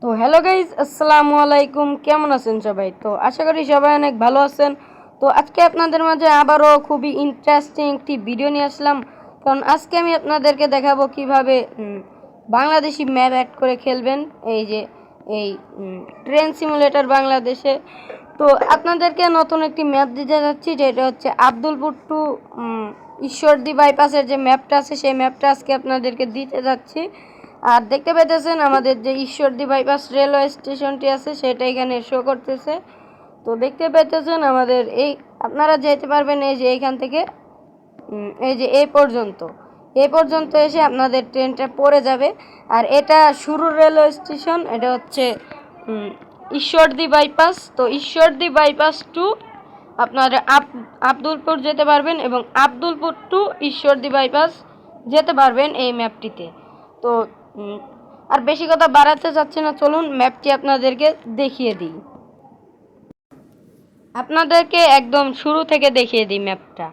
তো hello guys, আসসালামু আলাইকুম। কেমন আছেন সবাই? তো আশা করি সবাই অনেক ভালো আছেন। তো আজকে আপনাদের মাঝে আবারও খুবই ইন্টারেস্টিং একটি ভিডিও নিয়ে আসলাম। কারণ আজকে আমি আপনাদেরকে দেখাবো কিভাবে বাংলাদেশি ম্যাপ অ্যাড করে খেলবেন এই ট্রেন সিমুলেটর বাংলাদেশে। তো আপনাদেরকে নতুন একটি ম্যাপ দিতে যাচ্ছি, যেটা হচ্ছে আব্দুলপুর টু ঈশ্বরদী বাইপাসের যে ম্যাপটা আছে সেই ম্যাপটা আজকে আপনাদেরকে দিতে যাচ্ছি। আর দেখতে পাইতেছেন আমাদের যে ঈশ্বরদী বাইপাস রেলওয়ে স্টেশনটি আছে সেটা এখানে শো করতেছে। তো দেখতে পাইতেছেন আমাদের আপনারা যেতে পারবেন এই যে এইখান থেকে এই যে এই পর্যন্ত এসে আপনাদের ট্রেনটা পড়ে যাবে। আর এটা শুরুর রেলওয়ে স্টেশন, এটা হচ্ছে ঈশ্বরদী বাইপাস। তো ঈশ্বরদী বাইপাস টু আপনারা আব্দুলপুর যেতে পারবেন এবং আব্দুলপুর টু ঈশ্বরদী বাইপাস যেতে পারবেন এই ম্যাপটিতে। তো আর বেশি কথা বাড়াতে চাচ্ছি না, চলুন ম্যাপটি আপনাদেরকে দেখিয়ে দিই। আপনাদেরকে একদম শুরু থেকে দেখিয়ে দিই ম্যাপটা।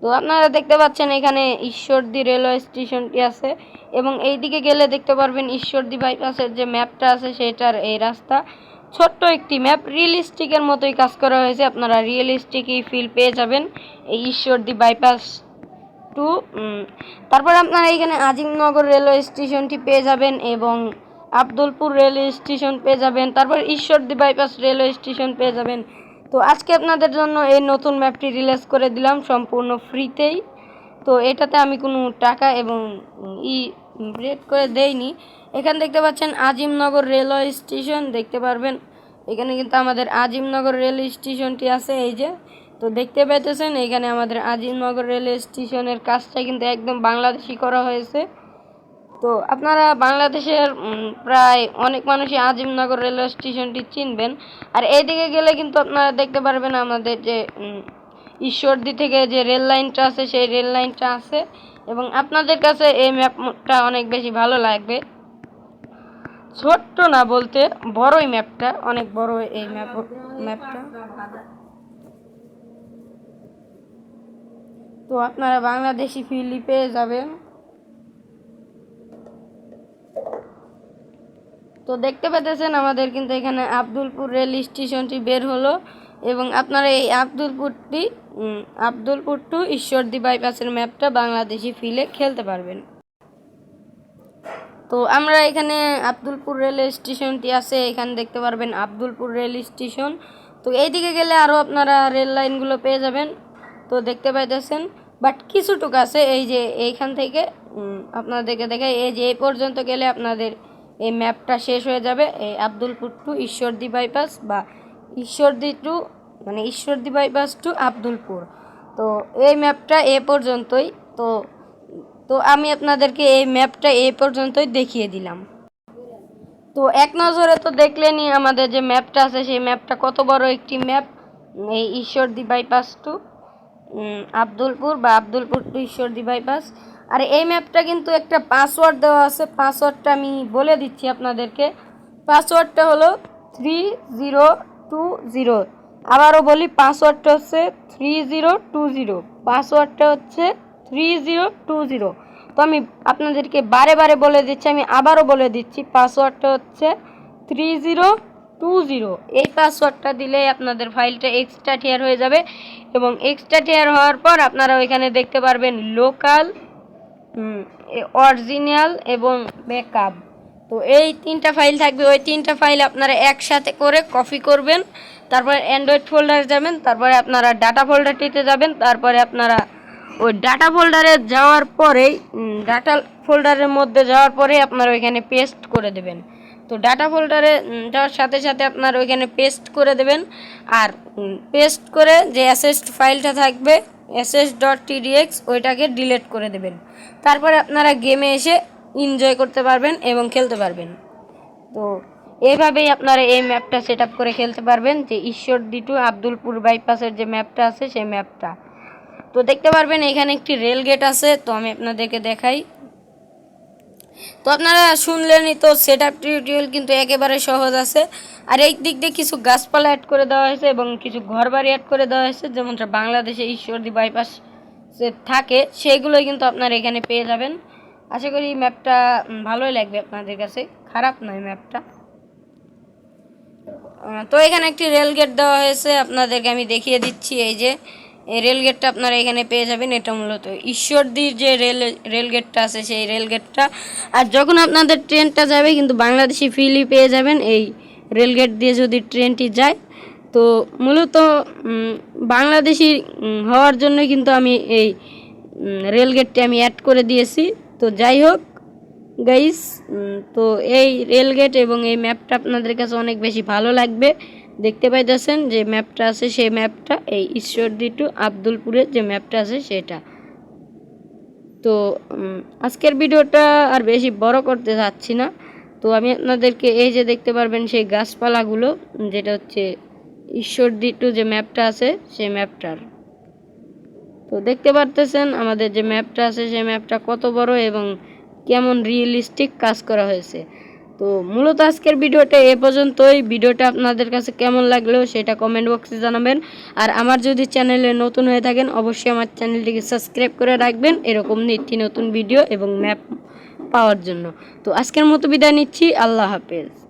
তো আপনারা দেখতে পাচ্ছেন এখানে ঈশ্বরদী রেলওয়ে স্টেশনটি আছে এবং এই দিকে গেলে দেখতে পারবেন ঈশ্বরদী বাইপাসের যে ম্যাপটা আছে সেটার এই রাস্তা। ছোট্ট একটি ম্যাপ, রিয়েলিস্টিকের মতোই কাজ করা হয়েছে, আপনারা রিয়েলিস্টিকই ফিল পেয়ে যাবেন এই ঈশ্বরদী বাইপাস টু। তারপর আপনারা এখানে আজিমনগর রেলওয়ে স্টেশনটি পেয়ে যাবেন এবং আব্দুলপুর রেলওয়ে স্টেশন পেয়ে যাবেন, তারপর ঈশ্বরদী বাইপাস রেলওয়ে স্টেশন পেয়ে যাবেন। তো আজকে আপনাদের জন্য এই নতুন ম্যাপটি রিলিজ করে দিলাম সম্পূর্ণ ফ্রিতেই। তো এটাতে আমি কোনো টাকা এবং রেট করে দেইনি। এখানে দেখতে পাচ্ছেন আজিমনগর রেলওয়ে স্টেশন, দেখতে পারবেন এখানে কিন্তু আমাদের আজিমনগর রেল স্টেশনটি আছে এই যে। তো দেখতে পাইতেছেন এখানে আমাদের আজিমনগর রেলওয়ে স্টেশনের কাজটা কিন্তু একদম বাংলাদেশি করা হয়েছে। তো আপনারা বাংলাদেশের প্রায় অনেক মানুষই আজিমনগর রেলওয়ে স্টেশনটি চিনবেন। আর এইদিকে গেলে কিন্তু আপনারা দেখতে পারবেন আমাদের যে ঈশ্বরদী থেকে যে রেল লাইনটা আছে সেই রেল লাইনটা আছে এবং আপনাদের কাছে এই ম্যাপটা অনেক বেশি ভালো লাগবে। ছোট্ট না বলতে বড়ই ম্যাপটা, অনেক বড় এই ম্যাপটা। তো আপনারা বাংলাদেশি ফিল্ডই পেয়ে যাবেন। তো দেখতে পেতেছেন আমাদের কিন্তু এখানে আব্দুলপুর রেল স্টেশনটি বের হলো এবং আপনারা এই আব্দুলপুর টু ঈশ্বরদী বাইপাসের ম্যাপটা বাংলাদেশি ফিলে খেলতে পারবেন। তো আমরা এখানে আব্দুলপুর রেল স্টেশনটি আছে, এখানে দেখতে পারবেন আব্দুলপুর রেল স্টেশন। তো এইদিকে গেলে আরও আপনারা রেল লাইনগুলো পেয়ে যাবেন। তো দেখতে পাইতেছেন বাট কিছুটুকু আছে এই যে এইখান থেকে আপনাদেরকে দেখাই, এই যে এই পর্যন্ত গেলে আপনাদের এই ম্যাপটা শেষ হয়ে যাবে এই আব্দুলপুর টু ঈশ্বরদী বাইপাস বা ঈশ্বরদী বাইপাস টু আব্দুলপুর। তো এই ম্যাপটা এ পর্যন্তই। তো তো আমি আপনাদেরকে এই ম্যাপটা এ পর্যন্তই দেখিয়ে দিলাম। তো এক নজরে তো দেখলেনই আমাদের যে ম্যাপটা আছে সেই ম্যাপটা কত বড় একটি ম্যাপ, এই ঈশ্বরদী বাইপাস টু আব্দুলপুর বা আব্দুলপুর টু ঈশ্বরদী বাইপাস। আর এই ম্যাপটা কিন্তু একটা পাসওয়ার্ড দেওয়া আছে, পাসওয়ার্ডটা আমি বলে দিচ্ছি আপনাদেরকে। পাসওয়ার্ডটা হলো 3020। আবারও বলি, পাসওয়ার্ডটা হচ্ছে 3020, পাসওয়ার্ডটা হচ্ছে 3020। তো আমি আপনাদেরকে বারে বারে বলে দিচ্ছি, আমি আবারও বলে দিচ্ছি, পাসওয়ার্ডটা হচ্ছে 3020। এই পাসওয়ার্ডটা দিলে আপনাদের ফাইলটা এক্সট্রা টিয়ার হয়ে যাবে এবং এক্সট্রা টিয়ার হওয়ার পর আপনারা ওইখানে দেখতে পারবেন লোকাল, অরিজিনাল এবং ব্যাকআপ। তো এই তিনটা ফাইল থাকবে, ওই তিনটা ফাইল আপনারা একসাথে করে কপি করবেন, তারপরে অ্যান্ড্রয়েড ফোল্ডারে যাবেন, তারপরে আপনারা ডাটা ফোল্ডারটিতে যাবেন, তারপরে আপনারা ওই ডাটা ফোল্ডারে যাওয়ার পরেই ডাটা ফোল্ডারের মধ্যে যাওয়ার পরে আপনারা ওইখানে পেস্ট করে দেবেন। তো ডাটা ফোল্ডারে যাওয়ার সাথে সাথে আপনারা ওইখানে পেস্ট করে দেবেন। আর পেস্ট করে যে অ্যাসেস্ট ফাইলটা থাকবে ss.tdx ওইটাকে ডিলিট করে দেবেন। তারপরে আপনারা গেমে এসে এনজয় করতে পারবেন এবং খেলতে পারবেন। তো এইভাবেই আপনারা এই ম্যাপটা সেট আপ করে খেলতে পারবেন, যে ঈশ্বরদী টু আব্দুলপুর বাইপাসের যে ম্যাপটা আছে সেই ম্যাপটা। তো দেখতে পারবেন এখানে একটি রেল গেট আছে, তো আমি আপনাদেরকে দেখাই। তো আপনারা শুনলেনই, তো সেট আপ টিউটোরিয়াল কিন্তু একেবারে সহজ আছে। আর এই দিক দিয়ে কিছু গাছপালা অ্যাড করে দেওয়া হয়েছে এবং কিছু ঘরবাড়ি অ্যাড করে দেওয়া হয়েছে, যেমনটা বাংলাদেশে ঈশ্বরদী বাইপাস থাকে সেইগুলোই কিন্তু আপনারা এখানে পেয়ে যাবেন। আশা করি ম্যাপটা ভালোই লাগবে আপনাদের কাছে, খারাপ নয় ম্যাপটা। তো এখানে একটি রেল গেট দেওয়া হয়েছে, আপনাদেরকে আমি দেখিয়ে দিচ্ছি। এই যে এই রেল গেটটা আপনারা এখানে পেয়ে যাবেন। এটা মূলত ঈশ্বরদীর যে রেল গেটটা আছে সেই রেল গেটটা। আর যখন আপনাদের ট্রেনটা যাবে কিন্তু বাংলাদেশি ফিলই পেয়ে যাবেন এই রেল গেট দিয়ে যদি ট্রেনটি যায়। তো মূলত বাংলাদেশি হওয়ার জন্য কিন্তু আমি এই রেল গেটটি আমি অ্যাড করে দিয়েছি। তো যাই হোক গাইস, তো এই রেল গেট এবং এই ম্যাপটা আপনাদের কাছে অনেক বেশি ভালো লাগবে। দেখতে পাইতেছেন যে ম্যাপটা আছে, সেই ম্যাপটা এই ঈশ্বরদী টু আব্দুলপুরের যে ম্যাপটা আছে সেটা। তো আজকের ভিডিওটা আর বেশি বড় করতে চাচ্ছি না। তো আমি আপনাদেরকে এই যে দেখতে পারবেন সেই গাছপালাগুলো, যেটা হচ্ছে ঈশ্বরদী টু যে ম্যাপটা আছে সেই ম্যাপটার। তো দেখতে পারতেছেন আমাদের যে ম্যাপটা আছে সেই ম্যাপটা কত বড় এবং কেমন রিয়েলিস্টিক কাজ করা হয়েছে। তো মূলত আজকের ভিডিওটা এ পর্যন্তই। ভিডিওটা আপনাদের কাছে কেমন লাগলো সেটা কমেন্ট বক্সে জানাবেন। আর আমার যদি চ্যানেলে নতুন হয়ে থাকেন অবশ্যই আমার চ্যানেলটিকে সাবস্ক্রাইব করে রাখবেন এরকম নিত্য নতুন ভিডিও এবং ম্যাপ পাওয়ার জন্য। তো আজকের মতো বিদায় নিচ্ছি, আল্লাহ হাফেজ।